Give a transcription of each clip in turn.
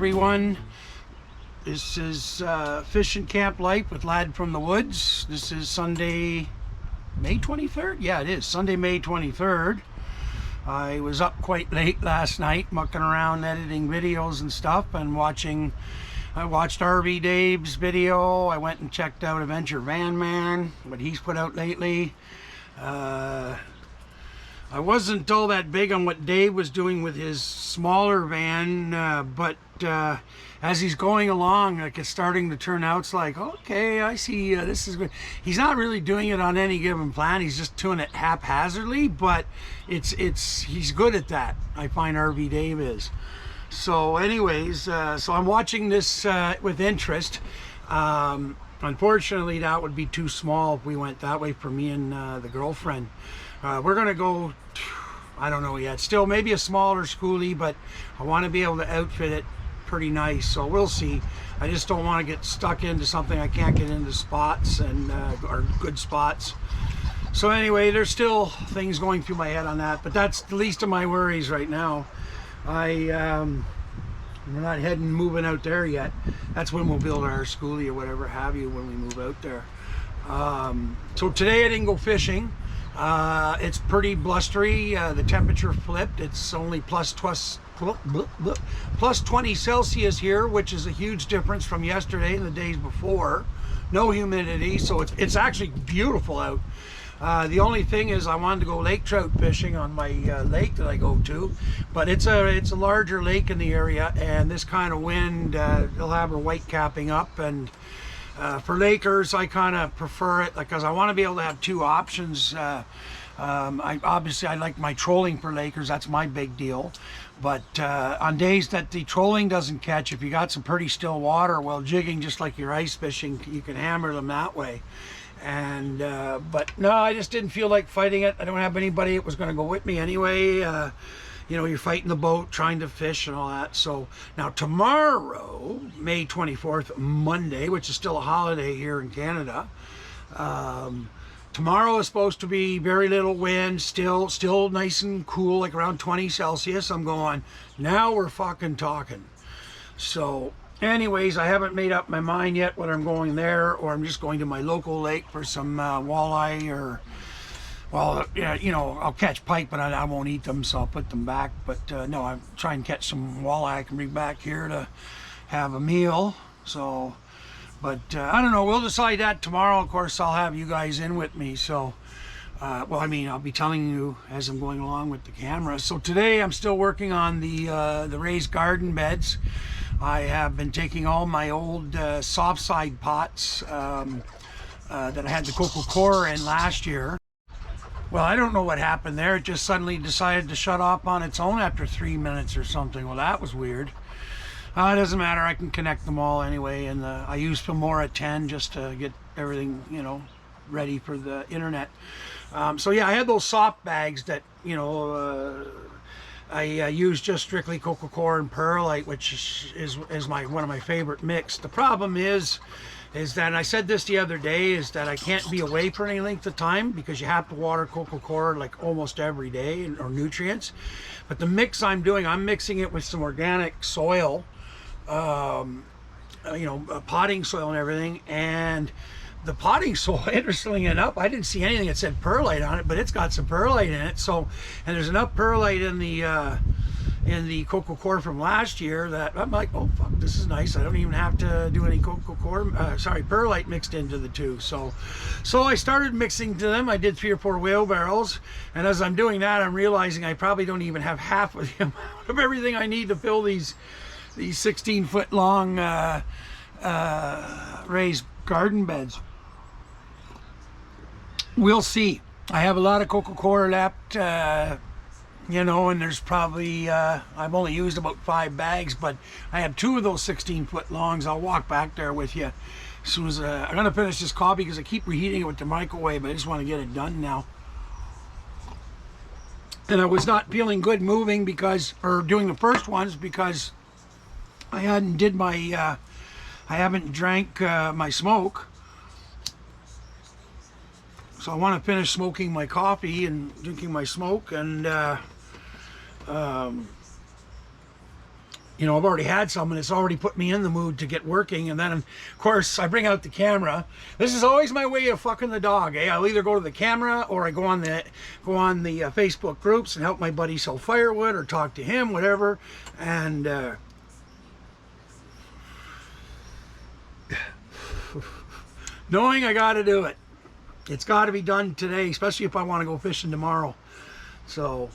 everyone. This is Fishin Camp Life with Lad from the Woods. This is Sunday, May 23rd? Yeah, it is. Sunday, May 23rd. I was up quite late last night, mucking around editing videos and stuff, and I watched RV Dave's video. I went and checked out Adventure Van Man, what he's put out lately. I wasn't all that big on what Dave was doing with his smaller van, but as he's going along, like, it's starting to turn out. It's like, okay, I see, this is good. He's not really doing it on any given plan. He's just doing it haphazardly, but he's good at that. I find RV Dave is. So anyways, so I'm watching this with interest. Unfortunately, that would be too small if we went that way for me and the girlfriend. We're gonna go, I don't know yet, still maybe a smaller schoolie, but I want to be able to outfit it pretty nice, so we'll see. I just don't want to get stuck into something I can't get into spots and or good spots. So anyway, there's still things going through my head on that, but that's the least of my worries right now. We're not moving out there yet. That's when we'll build our schoolie or whatever have you when we move out there. So today I didn't go fishing. It's pretty blustery. The temperature flipped. It's only plus 20 Celsius here, which is a huge difference from yesterday and the days before. No humidity, so it's actually beautiful out. The only thing is I wanted to go lake trout fishing on my lake that I go to, but it's a larger lake in the area, and this kind of wind, they'll have her white capping up, and for lakers I kind of prefer it because I want to be able to have two options. Obviously I like my trolling for lakers, that's my big deal, but on days that the trolling doesn't catch, if you got some pretty still water, well, jigging just like your ice fishing, you can hammer them that way. And but no, I just didn't feel like fighting it. I don't have anybody that was going to go with me anyway. You know, you're fighting the boat, trying to fish and all that. So now tomorrow, May 24th, Monday, which is still a holiday here in Canada, tomorrow is supposed to be very little wind, still nice and cool, like around 20 Celsius. I'm going, now we're fucking talking. So anyways, I haven't made up my mind yet whether I'm going there or I'm just going to my local lake for some walleye, or, well, yeah, you know, I'll catch pike, but I won't eat them, so I'll put them back. But no, I'm trying to catch some walleye I can bring back here to have a meal. So, but I don't know, we'll decide that tomorrow. Of course, I'll have you guys in with me. So, well, I mean, I'll be telling you as I'm going along with the camera. So today I'm still working on the raised garden beds. I have been taking all my old soft side pots that I had the coco coir in last year. Well, I don't know what happened there. It just suddenly decided to shut off on its own after 3 minutes or something. Well, that was weird. It doesn't matter. I can connect them all anyway. And I used Filmora 10 just to get everything, you know, ready for the internet. So yeah, I had those soft bags that, you know, I use just strictly coco coir and perlite, which is one of my favorite mix. The problem is that, and I said this the other day, is that I can't be away for any length of time because you have to water coco coir like almost every day, or nutrients. But the mix I'm doing, I'm mixing it with some organic soil, you know, potting soil and everything. And the potting soil, interestingly enough, I didn't see anything that said perlite on it, but it's got some perlite in it. So, and there's enough perlite in the coco coir from last year that I'm like, oh fuck, this is nice. I don't even have to do any coco coir, perlite mixed into the two. So I started mixing to them. I did 3 or 4 wheelbarrows, and as I'm doing that, I'm realizing I probably don't even have half of the amount of everything I need to fill these 16-foot long raised garden beds. We'll see. I have a lot of coco coir left, you know, and there's probably, I've only used about 5 bags, but I have 2 of those 16-foot longs. I'll walk back there with you as soon as I'm going to finish this coffee because I keep reheating it with the microwave. I just want to get it done now. And I was not feeling good moving or doing the first ones because I hadn't I haven't drank my smoke. So I want to finish smoking my coffee and drinking my smoke, and you know, I've already had some and it's already put me in the mood to get working. And then, of course, I bring out the camera. This is always my way of fucking the dog, eh? I'll either go to the camera or I go on the Facebook groups and help my buddy sell firewood or talk to him, whatever. And knowing I got to do it. It's got to be done today, especially if I want to go fishing tomorrow. So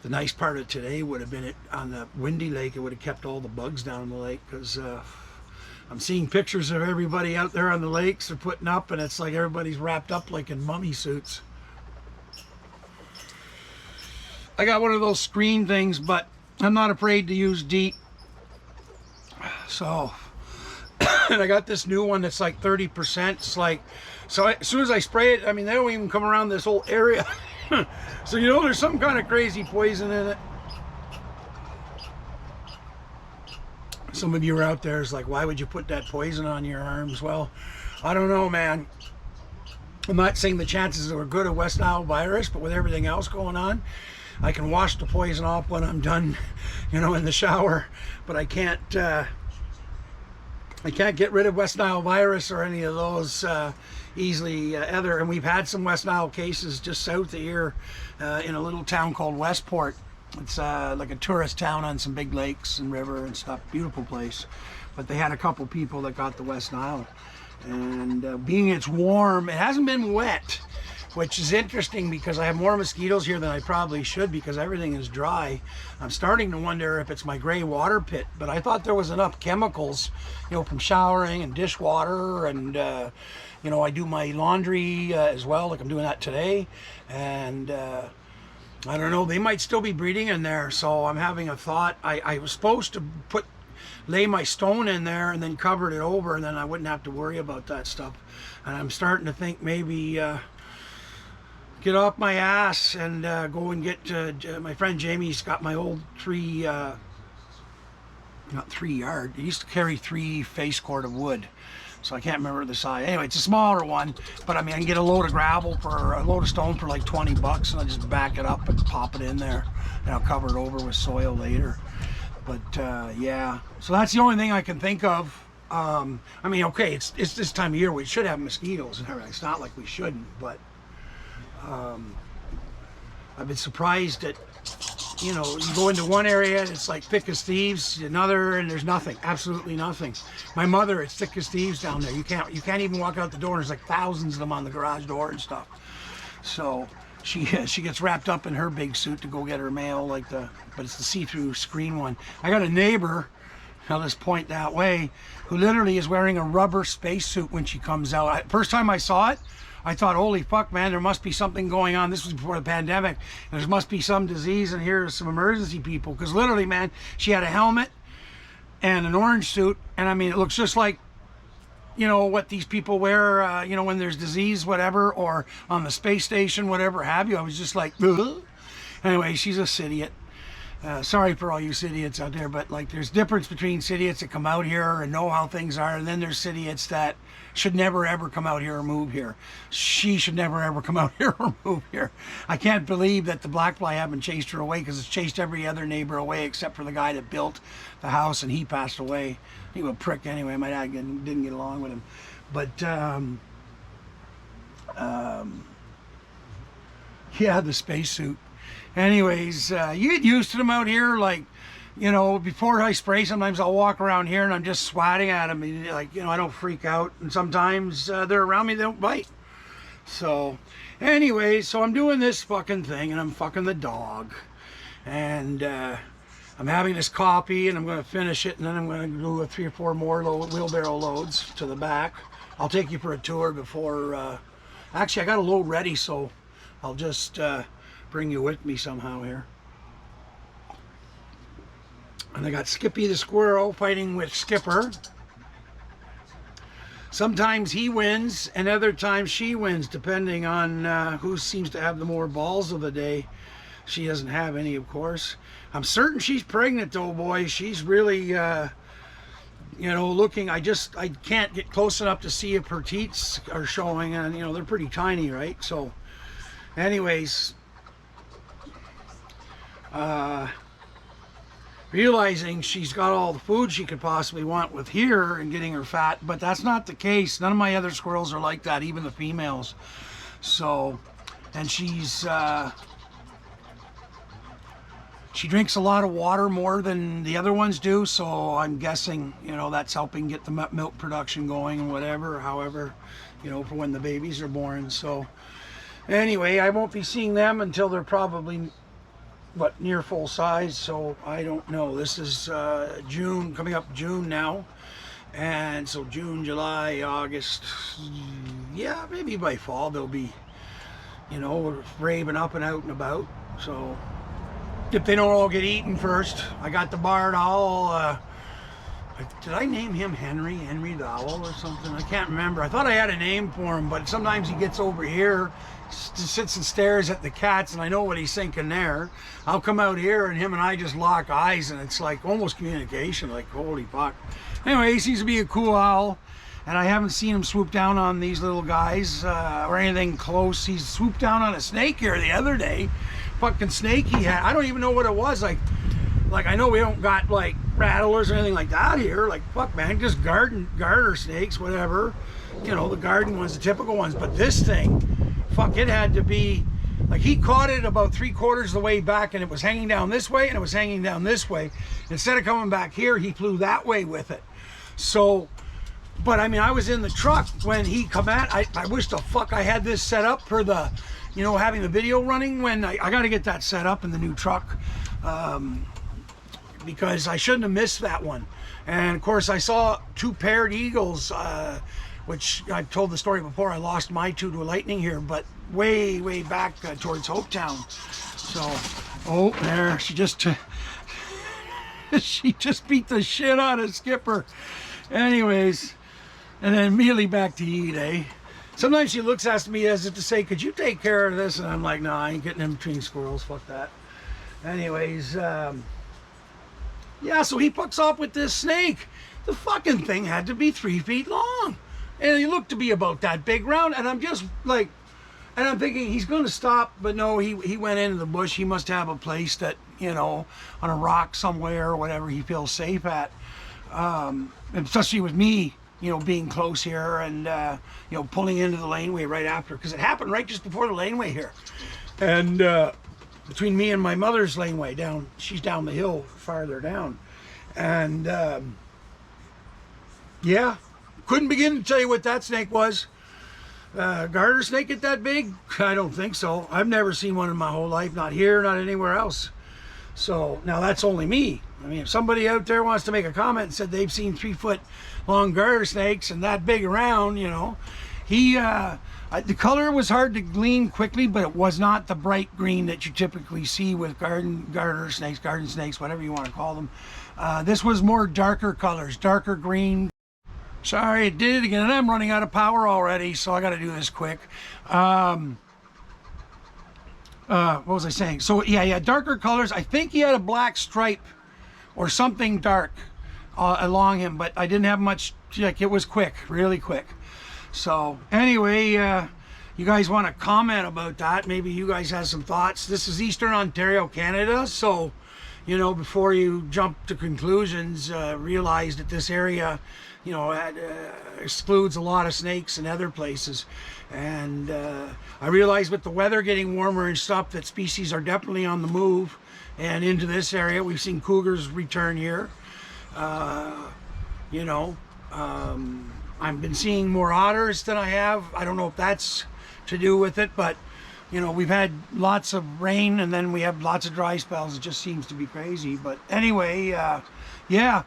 the nice part of today would have been it on the windy lake. It would have kept all the bugs down in the lake, because I'm seeing pictures of everybody out there on the lakes they're putting up, and it's like everybody's wrapped up like in mummy suits. I got one of those screen things, but I'm not afraid to use DEET. So, and I got this new one that's like 30%. It's like, so as soon as I spray it, I mean, they don't even come around this whole area. So, you know, there's some kind of crazy poison in it. Some of you are out there is like, why would you put that poison on your arms? Well, I don't know, man. I'm not saying the chances are good of West Nile virus, but with everything else going on, I can wash the poison off when I'm done, you know, in the shower. But I can't get rid of West Nile virus or any of those easily either. And we've had some West Nile cases just south of here in a little town called Westport. It's like a tourist town on some big lakes and river and stuff. Beautiful place. But they had a couple people that got the West Nile. And being it's warm, it hasn't been wet, which is interesting because I have more mosquitoes here than I probably should because everything is dry. I'm starting to wonder if it's my gray water pit, but I thought there was enough chemicals, you know, from showering and dishwater, and you know, I do my laundry as well, like I'm doing that today, and I don't know, they might still be breeding in there. So I'm having a thought. I was supposed to lay my stone in there and then covered it over, and then I wouldn't have to worry about that stuff. And I'm starting to think maybe get off my ass and go and get my friend Jamie's got my old not 3 yard. He used to carry 3 face cord of wood, so I can't remember the size. Anyway, it's a smaller one, but I mean, I can get a load of gravel for a load of stone for like 20 bucks, and I'll just back it up and pop it in there, and I'll cover it over with soil later. But yeah, so that's the only thing I can think of. I mean, okay, it's this time of year, we should have mosquitoes and everything. It's not like we shouldn't, but I've been surprised that, you know, you go into one area and it's like thick as thieves, another, and there's nothing, absolutely nothing. My mother, it's thick as thieves down there. You can't even walk out the door, and there's like thousands of them on the garage door and stuff. So she gets wrapped up in her big suit to go get her mail, but it's the see-through screen one. I got a neighbor, I'll just point that way, who literally is wearing a rubber spacesuit when she comes out. First time I saw it, I thought, holy fuck, man, there must be something going on. This was before the pandemic. There must be some disease, and here's some emergency people. Because literally, man, she had a helmet and an orange suit, and I mean, it looks just like, you know, what these people wear, you know, when there's disease, whatever, or on the space station, whatever have you. I was just like, ugh. Anyway, she's a idiot. Sorry for all you idiots out there, but like, there's difference between idiots that come out here and know how things are, and then there's idiots that should never ever come out here or move here. She should never ever come out here or move here. I can't believe that the black fly haven't chased her away, because it's chased every other neighbor away except for the guy that built the house, and he passed away. He was a prick anyway. My dad didn't get along with him. But yeah, the spacesuit. Anyways, you get used to them out here. Like, you know, before I spray, sometimes I'll walk around here and I'm just swatting at them. And, like, you know, I don't freak out. And sometimes they're around me, they don't bite. So, anyways, so I'm doing this fucking thing, and I'm fucking the dog. And I'm having this coffee, and I'm going to finish it, and then I'm going to do 3 or 4 more wheelbarrow loads to the back. I'll take you for a tour before... actually, I got a load ready, so I'll just... bring you with me somehow here. And I got Skippy the squirrel fighting with Skipper. Sometimes he wins and other times she wins, depending on who seems to have the more balls of the day. She doesn't have any, of course. I'm certain she's pregnant though, boy. She's really you know, looking. I can't get close enough to see if her teats are showing, and you know, they're pretty tiny, right? So anyways, realizing she's got all the food she could possibly want with here and getting her fat, but that's not the case. None of my other squirrels are like that, even the females. So, and she drinks a lot of water, more than the other ones do, so I'm guessing, you know, that's helping get the milk production going and whatever, however, you know, for when the babies are born. So anyway, I won't be seeing them until they're probably, what, near full size, so I don't know. This is June, coming up June now, and so June, July, August, yeah, maybe by fall they'll be, you know, raving up and out and about. So if they don't all get eaten first. I got the barred owl, did I name him Henry the owl or something? I can't remember. I thought I had a name for him, but sometimes he gets over here, sits and stares at the cats, and I know what he's thinking there. I'll come out here and him and I just lock eyes, and it's like almost communication, like holy fuck. Anyway, he seems to be a cool owl, and I haven't seen him swoop down on these little guys or anything close. He swooped down on a snake here the other day. Fucking snake he had. I don't even know what it was. Like I know we don't got like rattlers or anything like that here. Like fuck man, just garter snakes, whatever. You know, the garden ones, the typical ones. But this thing, fuck, it had to be, like he caught it about 3/4 of the way back, and it was hanging down this way and it was hanging down this way. Instead of coming back here, he flew that way with it. So, but I mean, I was in the truck when he come at. I wish the fuck I had this set up for the, you know, having the video running. When I got to get that set up in the new truck, because I shouldn't have missed that one. And of course I saw 2 paired eagles, which I've told the story before. I lost my 2 to a lightning here, but way back towards Hopetown. So, oh, there, she just she just beat the shit out of Skipper. Anyways, and then immediately back to eat, eh? Sometimes she looks at me as if to say, could you take care of this? And I'm like, no, I ain't getting in between squirrels, fuck that. Anyways, yeah, so he pucks off with this snake. The fucking thing had to be 3 feet long. And he looked to be about that big round, and I'm just like, and I'm thinking he's going to stop, but no, he went into the bush. He must have a place that, you know, on a rock somewhere or whatever he feels safe at. Especially with me, you know, being close here and, you know, pulling into the laneway right after, because it happened right just before the laneway here. And between me and my mother's laneway down, she's down the hill farther down. And yeah, couldn't begin to tell you what that snake was. Garter snake get that big? I don't think so. I've never seen one in my whole life, not here, not anywhere else. So now that's only me. I mean, if somebody out there wants to make a comment and said they've seen 3 foot long garter snakes and that big around, you know, the color was hard to glean quickly, but it was not the bright green that you typically see with garden snakes, whatever you want to call them. This was more darker colors, darker green. Sorry, it did it again, and I'm running out of power already, so I got to do this quick. What was I saying? So yeah, darker colors. I think he had a black stripe or something dark along him, but I didn't have much. Like, it was quick, really quick. So anyway, you guys want to comment about that? Maybe you guys have some thoughts. This is Eastern Ontario, Canada, so you know, before you jump to conclusions, realize that this area, you know, excludes a lot of snakes and other places. And I realize with the weather getting warmer and stuff that species are definitely on the move and into this area. We've seen cougars return here. You know, I've been seeing more otters than I have. I don't know if that's to do with it, but you know, we've had lots of rain and then we have lots of dry spells. It just seems to be crazy. But anyway, yeah.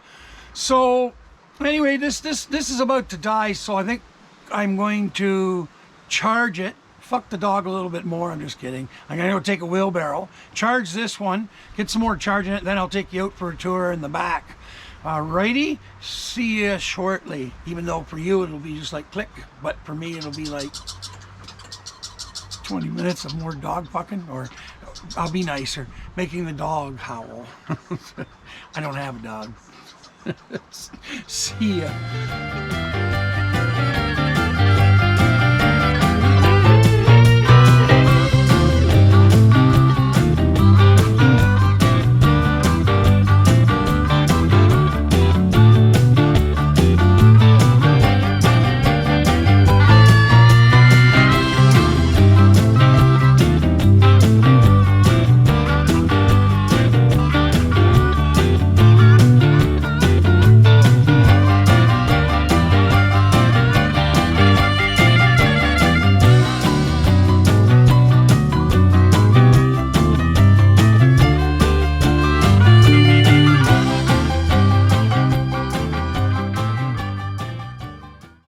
So anyway, this is about to die, so I think I'm going to charge it. Fuck the dog a little bit more. I'm just kidding. I'm gonna go take a wheelbarrow, charge this one, get some more charge in it, then I'll take you out for a tour in the back. Alrighty, see you shortly. Even though for you it'll be just like click, but for me it'll be like 20 minutes of more dog fucking, or I'll be nicer, making the dog howl. I don't have a dog. See ya.